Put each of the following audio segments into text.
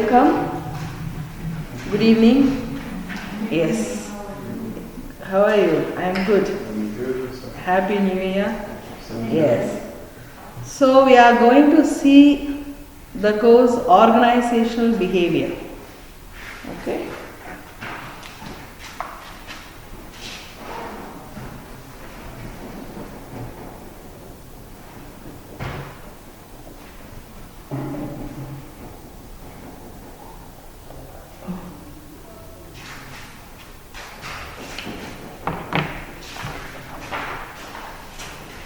welcome. Good evening. Yes. How are you? I am good. Happy New Year. Yes. So we are going to see the course Organizational Behavior. Okay.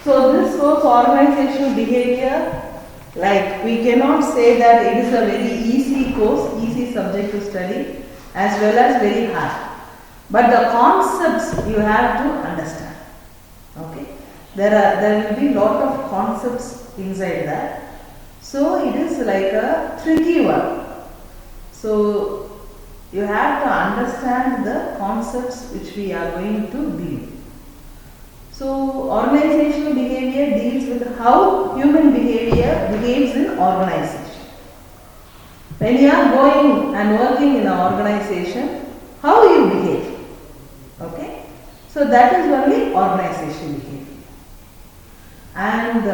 So this course organizational behavior, like we cannot say that it is a very easy course, easy subject to study as well as very hard. But the concepts you have to understand. Okay. There will be lot of concepts inside that. So it is like a tricky one. So you have to understand the concepts which we are going to deal. So organizational behavior deals with how human behavior behaves in organization. When you are going and working in an organization, how you behave. Okay? So that is only organizational behavior. And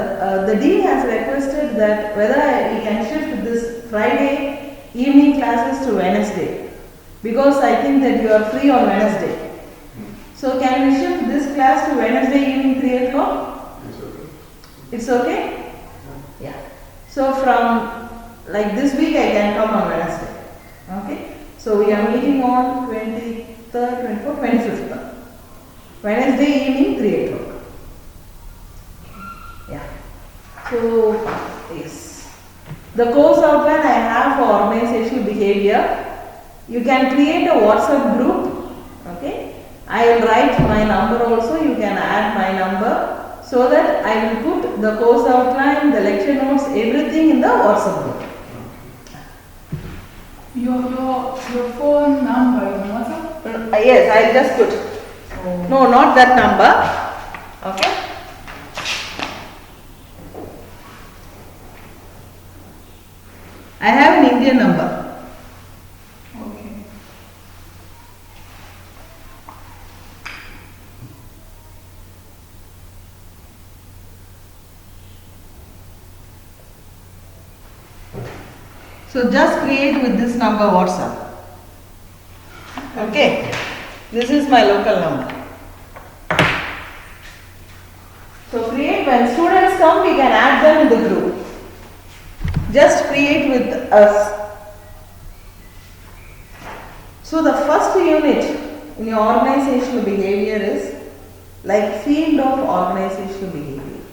the dean has requested that whether we can shift this Friday evening classes to Wednesday, because I think that you are free on Wednesday. So can we shift this class to Wednesday evening 3 o'clock? It's okay. It's okay? Yeah. So from like this week I can come on Wednesday. Okay. So we are meeting on 23rd, 24th, 25th. Wednesday evening 3 o'clock. Yeah. So yes. The course outline I have for organizational behavior. You can create a WhatsApp group. Okay. I will write my number also, you can add my number so that I will put the course outline, the lecture notes, everything in the WhatsApp group. Your phone number in WhatsApp? Yes, I will just put. Oh. No, not that number. Okay. I have an Indian number. Okay. So just create with this number WhatsApp. Okay. This is my local number. So create, when students come, we can add them in the group. Just create with us. So the first unit in your organizational behavior is like field of organizational behavior.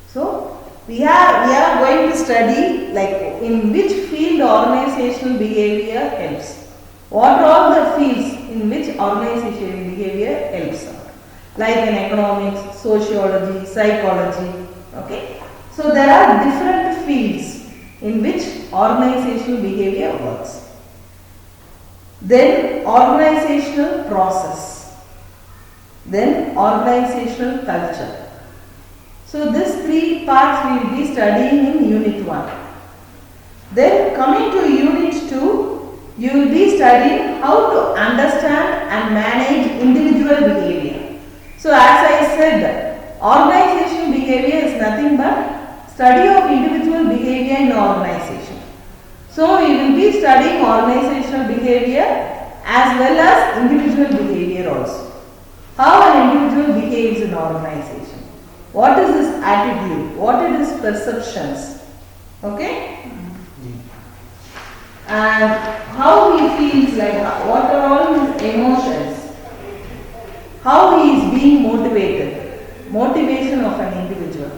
So we are going to study like in which field organizational behavior helps. What are all the fields in which organizational behavior helps out? Like in economics, sociology, psychology. Okay. So there are different fields in which organizational behavior works. Then organizational process. Then organizational culture. So these three parts we will be studying in Unit 1. Then coming to Unit 2, you will be studying how to understand and manage individual behavior. So as I said, organizational behavior is nothing but study of individual behavior in organization. So we will be studying organizational behavior as well as individual behavior also. How an individual behaves in organization. What is his attitude? What is his perceptions? Okay? And how he feels, like what are all his emotions? How he is being motivated. Motivation of an individual.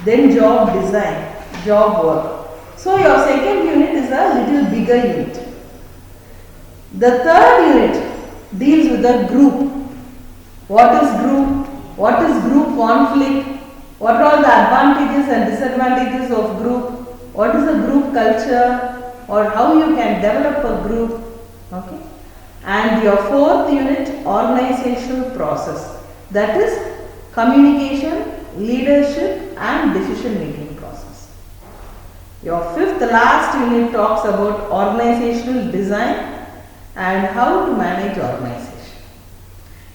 Then job design, job work. So your second unit is a little bigger unit. The third unit deals with the group. What is group? What is group conflict? What are all the advantages and disadvantages of group? What is a group culture? Or how you can develop a group? Okay. And your fourth unit, organizational process. That is communication, leadership and decision making process. Your fifth last unit talks about organizational design and how to manage organization.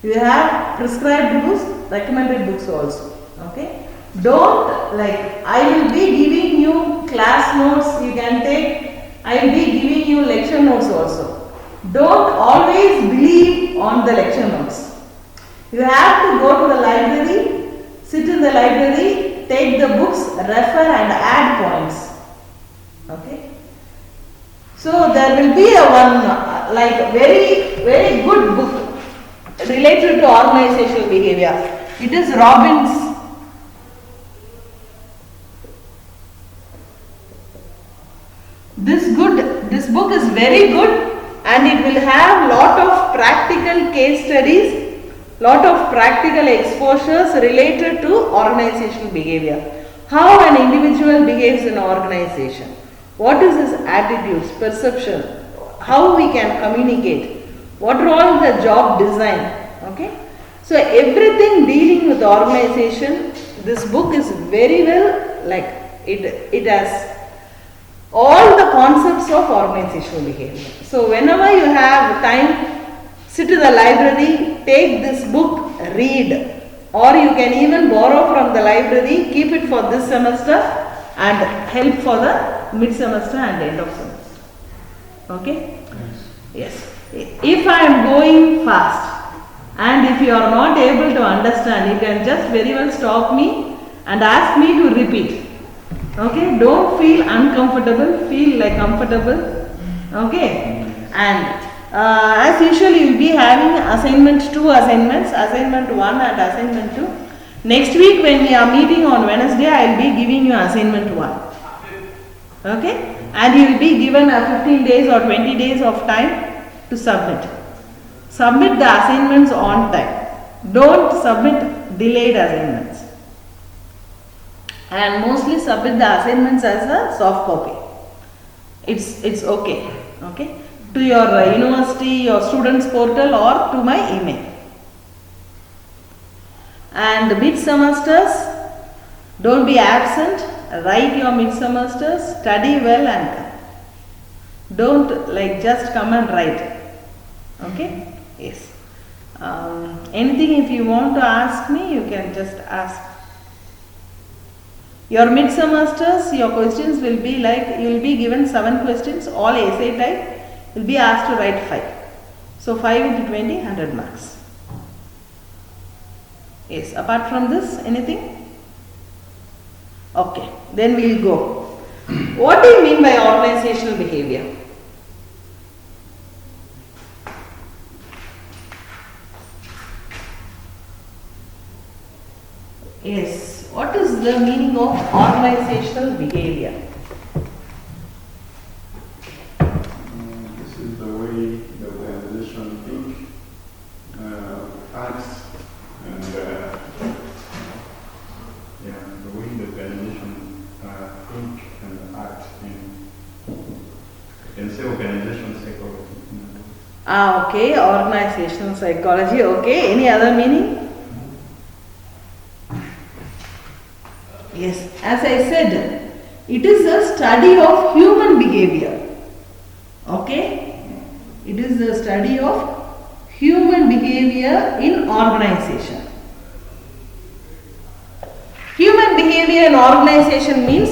You have prescribed books, recommended books also. Okay. Don't like, I will be giving you class notes you can take. I will be giving you lecture notes also. Don't always believe on the lecture notes. You have to go to the library, sit in the library, take the books, refer and add points. Okay. So there will be a one like very good book related to organizational behavior. It is Robbins. This book is very good and it will have lot of practical case studies, lot of practical exposures related to organizational behavior. How an individual behaves in an organization. What is his attitudes, perception, how we can communicate, what role is the job design. Okay. So everything dealing with organization, this book is very well, like it has all the concepts of organizational behavior. So whenever you have time, sit in the library, take this book, read, or you can even borrow from the library, keep it for this semester and help for the mid semester and end of semester. Okay? Yes. If I am going fast and if you are not able to understand, you can just very well stop me and ask me to repeat. Okay, don't feel uncomfortable, feel like comfortable. Okay, and as usual, you will be having two assignments, assignment 1 and assignment 2. Next week, when we are meeting on Wednesday, I will be giving you assignment 1. Okay, and you will be given a 15 days or 20 days of time to submit. Submit the assignments on time. Don't submit delayed assignments. And mostly submit the assignments as a soft copy. It's okay. Okay. To your university, your students portal or to my email. And mid semesters, don't be absent. Write your mid semesters, study well and come. Don't like just come and write. Okay. Yes. Anything if you want to ask me, you can just ask. Your mid semesters, your questions will be like, you will be given 7 questions, all essay type, you will be asked to write 5. So 5 into 20, 100 marks. Yes, apart from this, anything? Okay, then we will go. What do you mean by organizational behavior? Yes. What is the meaning of organizational behavior? This is the way the organization think, acts, and the way the organization think and act in. You can say organizational psychology. Okay, organizational psychology. Okay, any other meaning? Yes, as I said, it is a study of human behavior. Okay? It is the study of human behavior in organization. Human behavior in organization means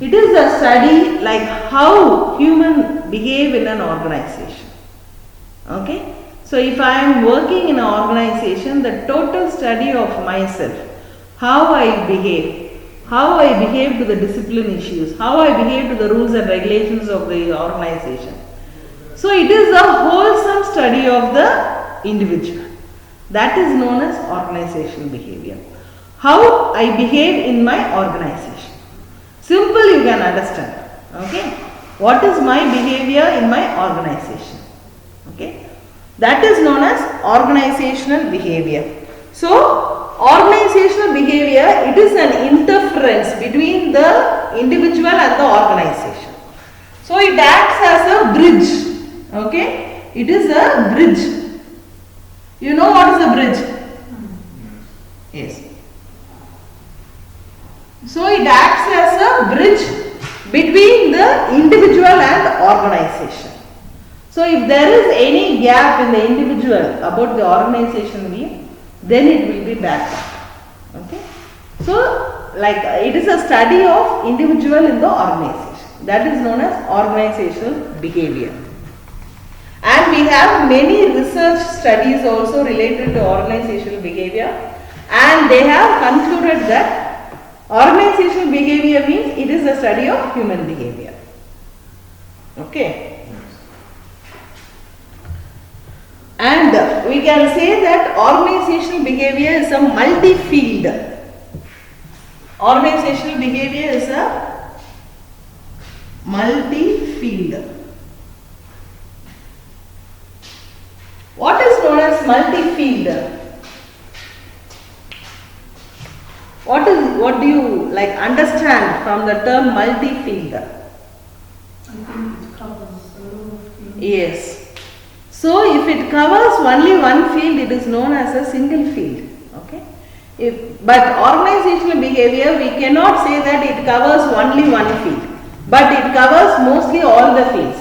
it is a study like how human behave in an organization. Okay? So if I am working in an organization, the total study of myself, how I behave, how I behave to the discipline issues, how I behave to the rules and regulations of the organization. So it is a wholesome study of the individual. That is known as organizational behavior. How I behave in my organization. Simple, you can understand. Okay. What is my behavior in my organization? Okay. That is known as organizational behavior. So organizational behavior, it is an interference between the individual and the organization. So it acts as a bridge. Okay. It is a bridge. You know what is a bridge? Yes. So it acts as a bridge between the individual and organization. So if there is any gap in the individual about the organization view, then it will be backed up. Okay. So like it is a study of individual in the organization. That is known as organizational behavior. And we have many research studies also related to organizational behavior, and they have concluded that organizational behavior means it is a study of human behavior. Okay. And we can say that organizational behavior is a multi-field. Organizational behavior is a multi-field. What is known as multi-field? What do you like understand from the term multi-field? I think it covers a lot of things. Yes. So if it covers only one field, it is known as a single field. Okay. But organizational behavior, we cannot say that it covers only one field, but it covers mostly all the fields.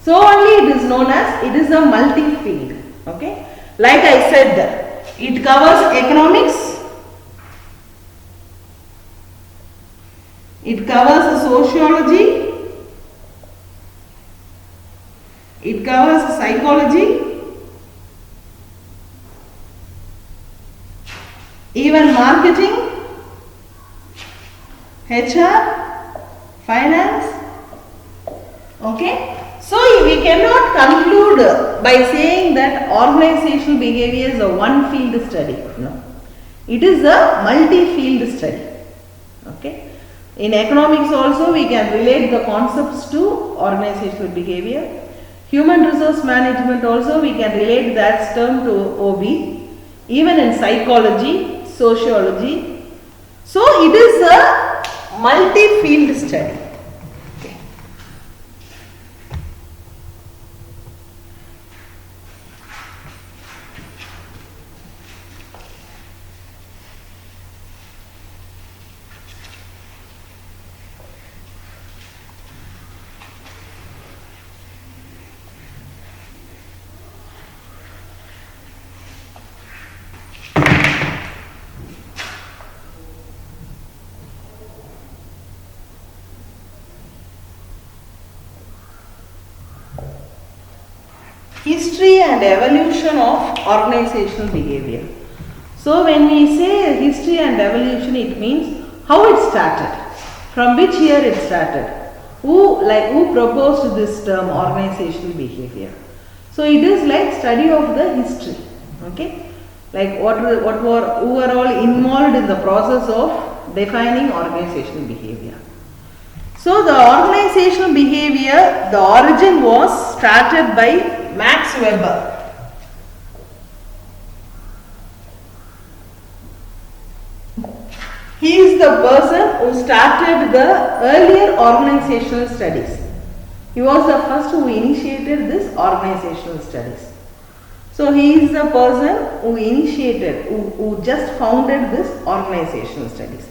So only it is known as it is a multi-field. Okay. Like I said, it covers economics, it covers sociology, it covers psychology, even marketing, HR, finance. Okay. So we cannot conclude by saying that organizational behavior is a one field study. No. It is a multi-field study. Okay. In economics also we can relate the concepts to organizational behavior. Human resource management also we can relate that term to OB. Even in psychology, sociology. So it is a multi-field study. Okay. History and evolution of organizational behavior. So when we say history and evolution, it means how it started, from which year it started, who proposed this term organizational behavior. So it is like study of the history. Okay, like who were all involved in the process of defining organizational behavior. So the organizational behavior, the origin was started by Max Weber. He is the person who started the earlier organizational studies. He was the first who initiated this organizational studies. So he is the person who initiated, who just founded this organizational studies.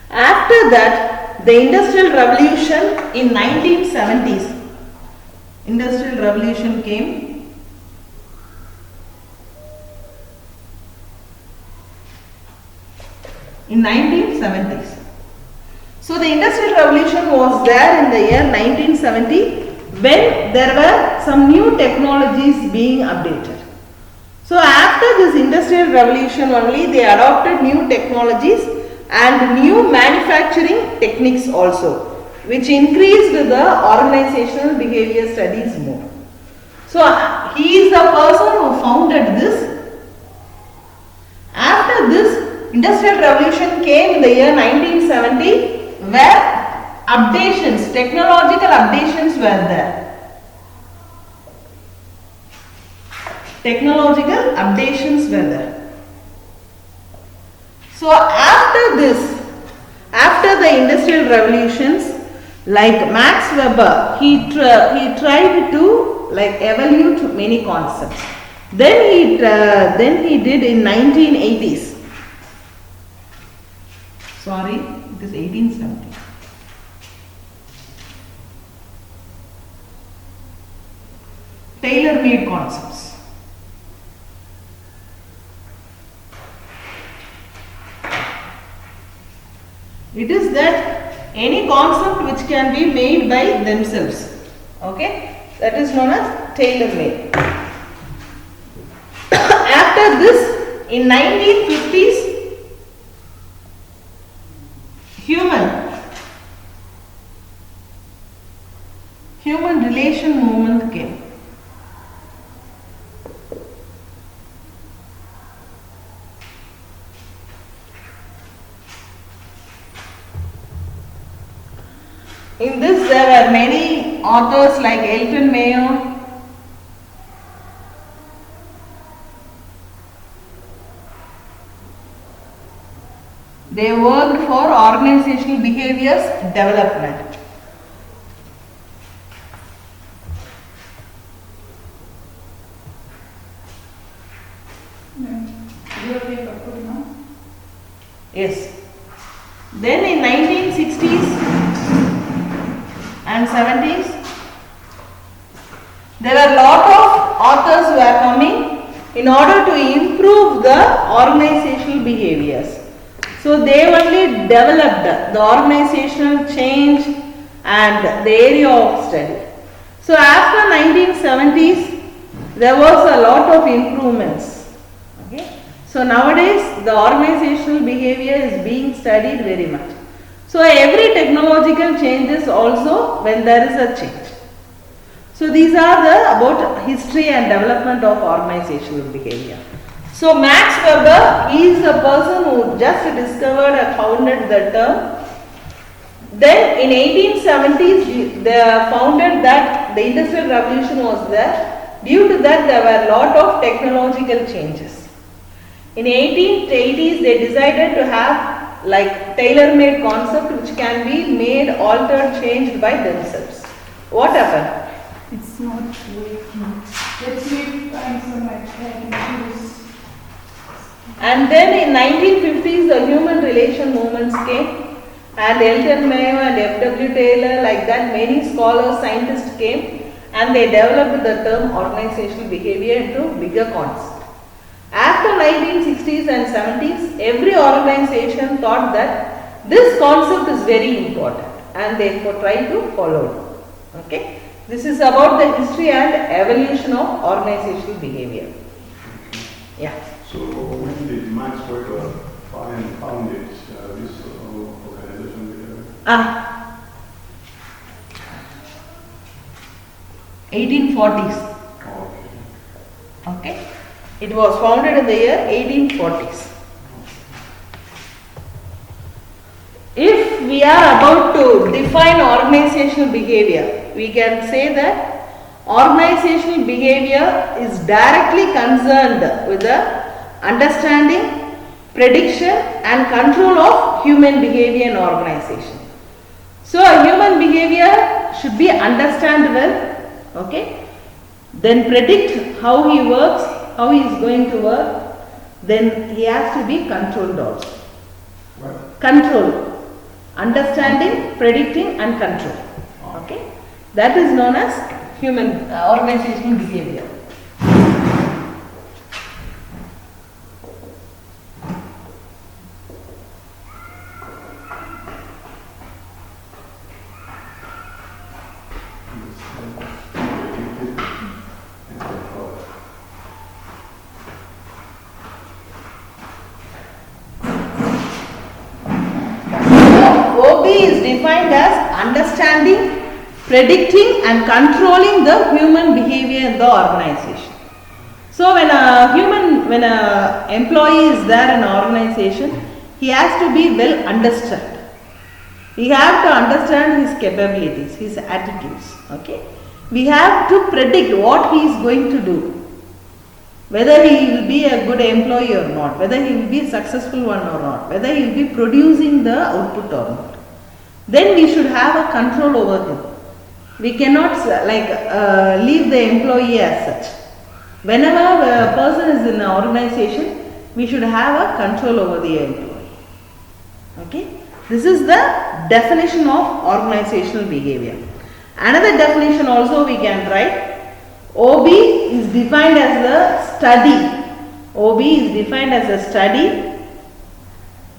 After that, the Industrial Revolution in 1970s. Industrial Revolution came. In 1970s. So the Industrial Revolution was there in the year 1970 when there were some new technologies being updated. So after this Industrial Revolution only they adopted new technologies and new manufacturing techniques also, which increased the organizational behavior studies more. So he is the person who founded this. After this Industrial Revolution came in the year 1970 where updations, technological updations were there. Technological updations were there. So after this, after the Industrial Revolutions, like Max Weber, he tried to evaluate many concepts. Then he did in 1980s. Sorry, it is 1870. tailor-made concepts. It is that any concept which can be made by themselves. Okay, that is known as tailor-made. After this, in 1950s, human relation movement came. In this, there were many authors like Elton Mayo, they worked for organizational behaviors development. Yes. Then in 1960s and 70s, there were a lot of authors who are coming in order to improve the organizational behaviors. So they only developed the organizational change and the area of study. So after 1970s, there was a lot of improvements. Okay. So nowadays the organizational behavior is being studied very much. So every technological changes also when there is a change. So these are the about history and development of organizational behavior. So Max Weber, he is a person who just discovered and founded the term. Then in 1870s, they founded that the Industrial Revolution was there. Due to that, there were a lot of technological changes. In 1880s, they decided to have like tailor-made concept which can be made, altered, changed by themselves. What happened? It's not working. Let's see, find some computers. And then in 1950s, the human relation movements came, and Elton Mayo and F.W. Taylor, like that, many scholars, scientists came, and they developed the term organizational behavior into bigger concept. After 1960s and 70s, every organization thought that this concept is very important, and they tried to follow it. Okay, this is about the history and evolution of organizational behavior. Yeah. So when did Max Weber founded this organization? 1840s. Okay. It was founded in the year 1840s. If we are about to define organizational behavior, we can say that organizational behavior is directly concerned with the understanding, prediction and control of human behavior in organization. So a human behavior should be understandable, okay, then predict how he works, how he is going to work, then he has to be controlled also. What? Control, understanding, predicting and control. Okay, that is known as human organizational behavior. Is defined as understanding, predicting and controlling the human behavior in the organization. So when a employee is there in an organization, he has to be well understood. We have to understand his capabilities, his attitudes. Okay, we have to predict what he is going to do, whether he will be a good employee or not, whether he will be a successful one or not, whether he will be producing the output or not. Then we should have a control over him. We cannot leave the employee as such. Whenever a person is in an organization, we should have a control over the employee. Okay, this is the definition of organizational behavior. Another definition also we can write: OB is defined as a study. OB is defined as a study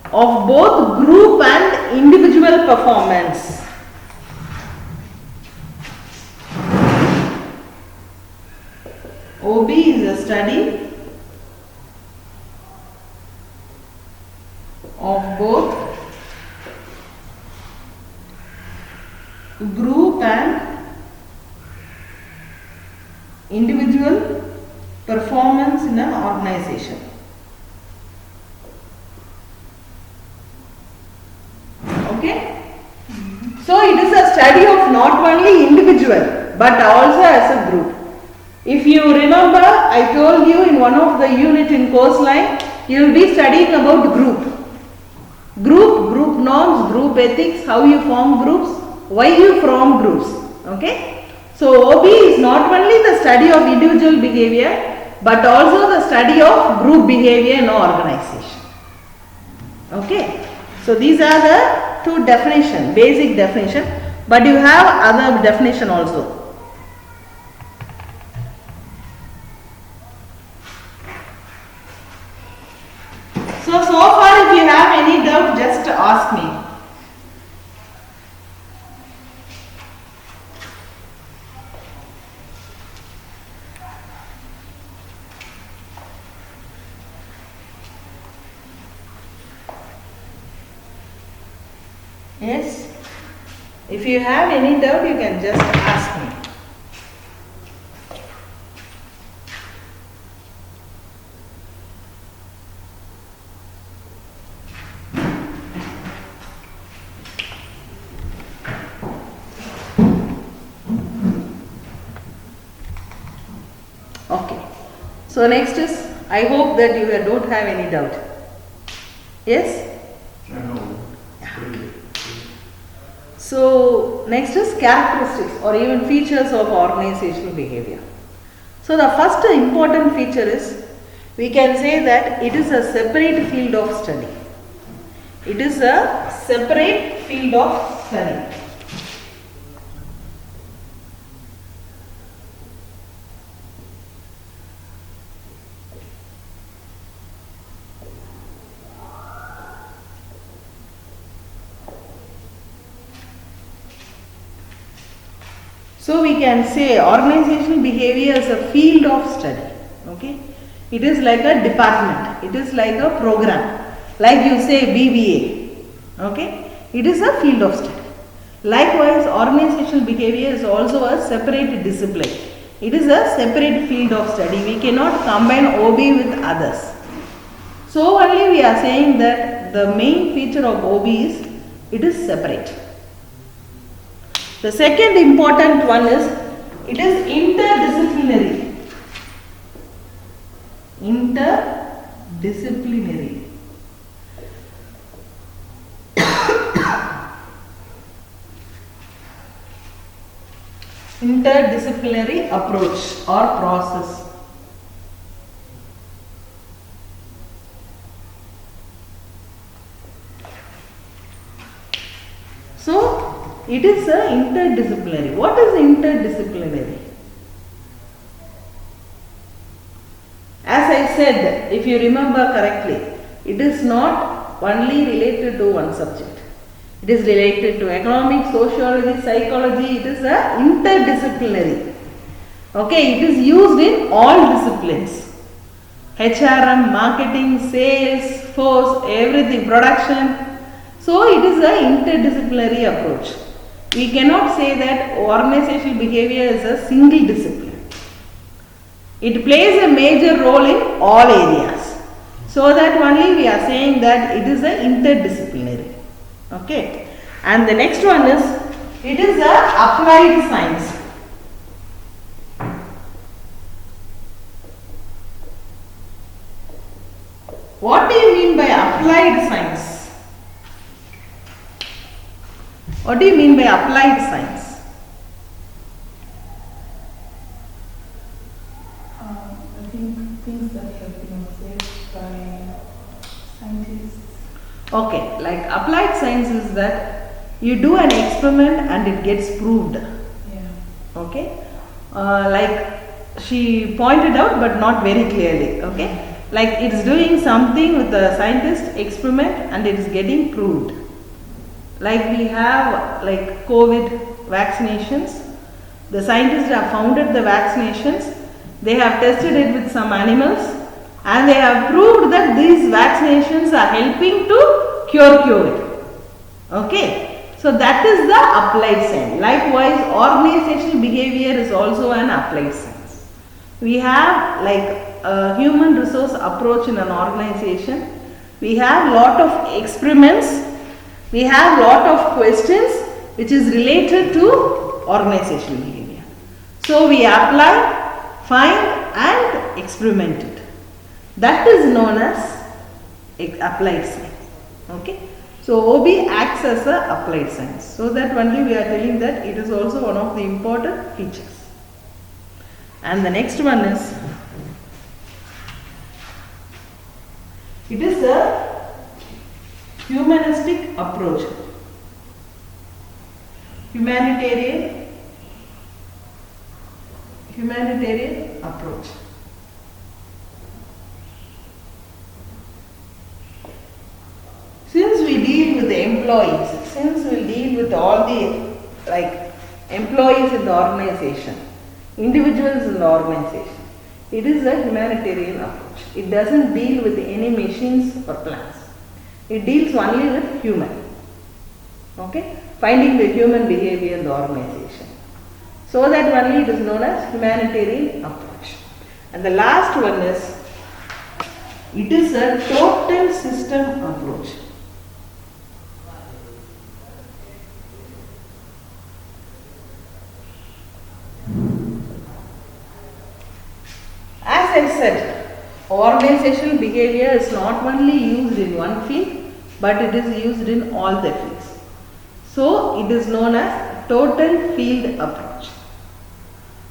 of both group and individual performance. OB is a study of both group and individual performance in an organization. Okay? So it is a study of not only individual but also as a group. If you remember, I told you in one of the unit in course line, you will be studying about group. Group norms, group ethics, how you form groups, why you form groups. Okay? So OB is not only the study of individual behavior but also the study of group behavior in an organization. Okay? So these are the two definitions, basic definition, but you have other definition also. So far if you have any doubt, just ask me. Yes? If you have any doubt, you can just ask me. Okay. So next is, I hope that you don't have any doubt. Yes? So next is characteristics or even features of organizational behavior. So the first important feature is, we can say that it is a separate field of study. It is a separate field of study. So we can say organizational behavior is a field of study. Okay, it is like a department. It is like a program. Like you say BBA. Okay, it is a field of study. Likewise, organizational behavior is also a separate discipline. It is a separate field of study. We cannot combine OB with others. So only we are saying that the main feature of OB is it is separate. The second important one is it is interdisciplinary. Interdisciplinary. Interdisciplinary approach or process. So it is a interdisciplinary. What is interdisciplinary? As I said, if you remember correctly, it is not only related to one subject. It is related to economics, sociology, psychology. It is a interdisciplinary. Okay, it is used in all disciplines. HRM, marketing, sales, force, everything, production. So it is an interdisciplinary approach. We cannot say that organizational behavior is a single discipline. It plays a major role in all areas. So that only we are saying that it is a interdisciplinary. Okay. And the next one is, it is a applied science. What do you mean by applied science? What do you mean by applied science? I think things that have been observed by scientists. Okay, like applied science is that you do an experiment and it gets proved. Yeah. Okay, like she pointed out, but not very clearly. Okay, like it's doing something with the scientist experiment and it is getting proved. Like we have like COVID vaccinations. The scientists have founded the vaccinations. They have tested it with some animals and they have proved that these vaccinations are helping to cure COVID. Okay, so that is the applied science. Likewise, organizational behavior is also an applied science. We have like a human resource approach in an organization. We have lot of experiments. We have lot of questions which is related to organizational behavior. So we apply, find and experiment it. That is known as applied science. Okay. So OB acts as a applied science. So that only we are telling that it is also one of the important features. And the next one is, it is a humanistic approach. Humanitarian approach. Since we deal with the employees, since we deal with all the like employees in the organization, individuals in the organization, it is a humanitarian approach. It doesn't deal with any machines or plants. It deals only with human. Okay? Finding the human behavior in the organization. So that only it is known as humanitarian approach. And the last one is, it is a total system approach. As I said, organizational behavior is not only used in one field, but it is used in all the fields. So it is known as total field approach.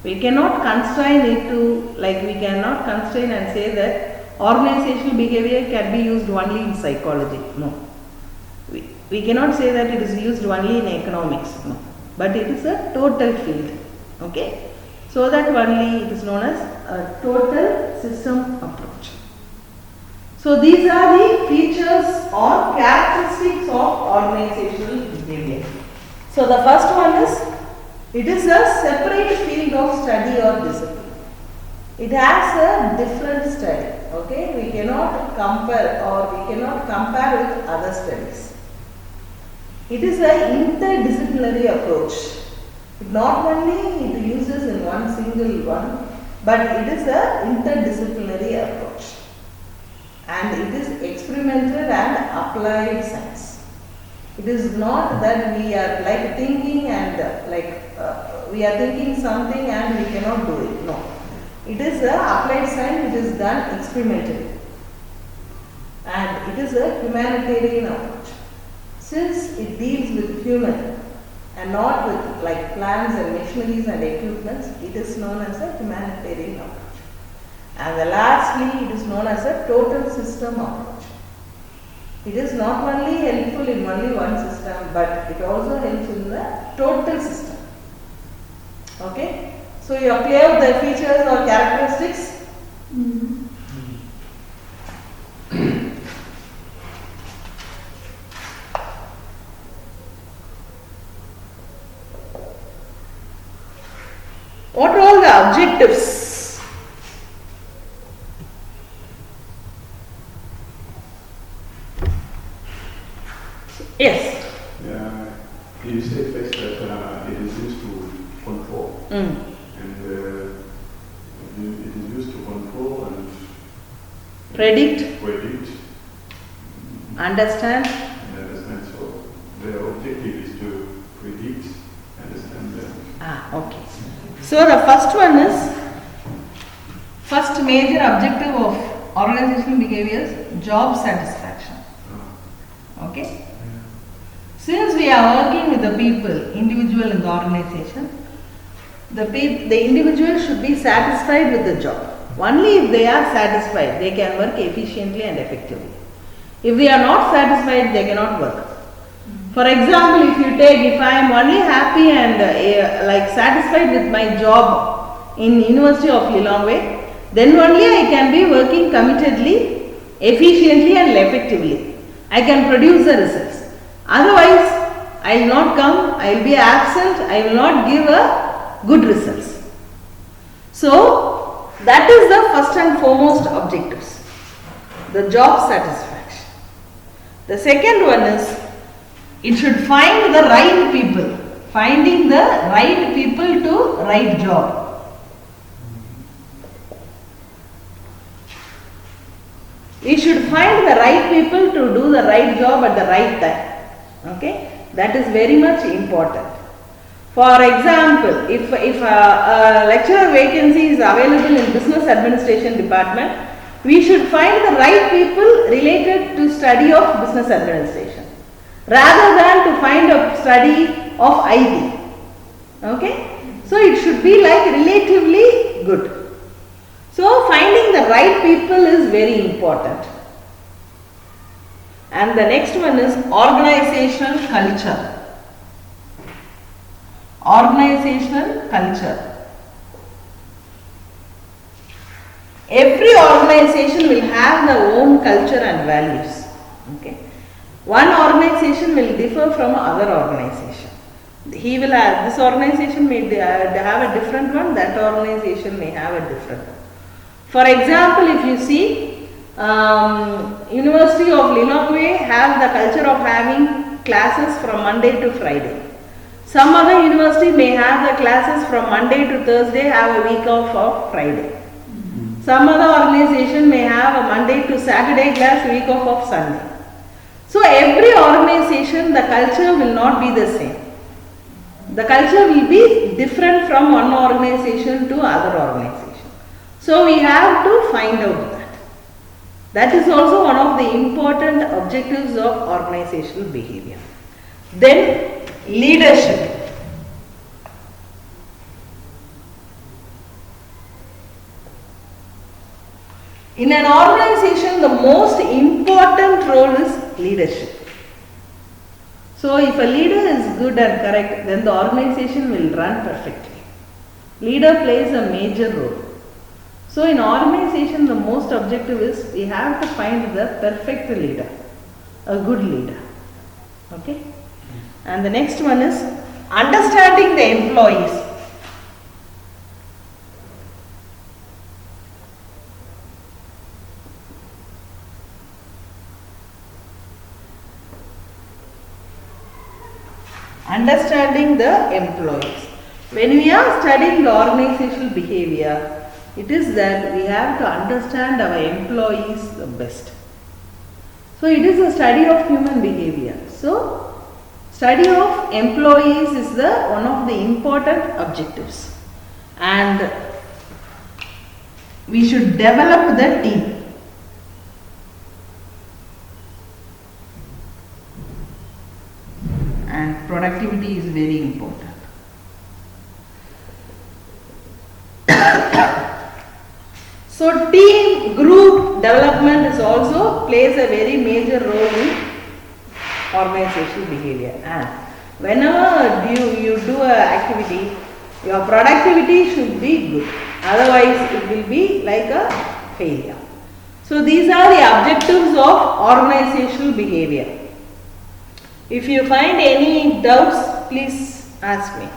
We cannot constrain it to, like we cannot constrain and say that organizational behavior can be used only in psychology. No. We cannot say that it is used only in economics. No. But it is a total field. Okay. So that only it is known as a total system approach. So these are the features or characteristics of organizational behavior. So the first one is, it is a separate field of study or discipline. It has a different study. Okay, we cannot compare with other studies. It is an interdisciplinary approach. Not only it uses in one single one, but it is an interdisciplinary approach. And it is experimental and applied science. It is not that we are like thinking and we are thinking something and we cannot do it. No. It is an applied science which is done experimentally. And it is a humanitarian approach. Since it deals with human and not with like plants and machineries and equipments, it is known as a humanitarian approach. And lastly, it is known as a total system approach. It is not only helpful in only one system, but it also helps in the total system. Okay? So you are clear with the features or characteristics? What are all the objectives? Yes. Yeah, you said first that it is used to control. And it is used to control and Predict. Understand. So the objective is to predict, understand. Okay. So the first one is, first major objective of organizational behavior is job satisfaction. Okay. Since we are working with the people, individual in the organization, the individual should be satisfied with the job. Only if they are satisfied, they can work efficiently and effectively. If they are not satisfied, they cannot work. For example, if I am only happy and like satisfied with my job, in University of Lilongwe, then only I can be working committedly, efficiently and effectively. I can produce the results. Otherwise, I will not come, I will be absent, I will not give a good results. So, that is the first and foremost objectives. The job satisfaction. The second one is, it should find the right people. Finding the right people to right job. We should find the right people to do the right job at the right time. Okay, that is very much important. For example, if a lecturer vacancy is available in business administration department, we should find the right people related to study of business administration, rather than to find a study of IT. Okay, so it should be like relatively good. So, finding the right people is very important. And the next one is organizational culture. Organizational culture. Every organization will have their own culture and values. Okay. One organization will differ from other organization. He will have, this organization may have a different one, that organization may have a different one. For example, if you see, University of Lilongwe have the culture of having classes from Monday to Friday. Some other university may have the classes from Monday to Thursday, have a week off of Friday. Some other organization may have a Monday to Saturday class, week off of Sunday. So every organization, the culture will not be the same. The culture will be different from one organization to other organization. So we have to find out that. That is also one of the important objectives of organizational behavior. Then leadership. In an organization, the most important role is leadership. So if a leader is good and correct, then the organization will run perfectly. Leader plays a major role. So in organization, the most objective is we have to find the perfect leader, a good leader. Okay. And the next one is understanding the employees. Understanding the employees. When we are studying the organizational behavior, it is that we have to understand our employees the best. So it is a study of human behavior. So study of employees is the one of the important objectives, and we should develop the team. And productivity is very important. So team group development is also plays a very major role in organizational behavior. And whenever you do an activity, your productivity should be good. Otherwise, it will be like a failure. So these are the objectives of organizational behavior. If you find any doubts, please ask me.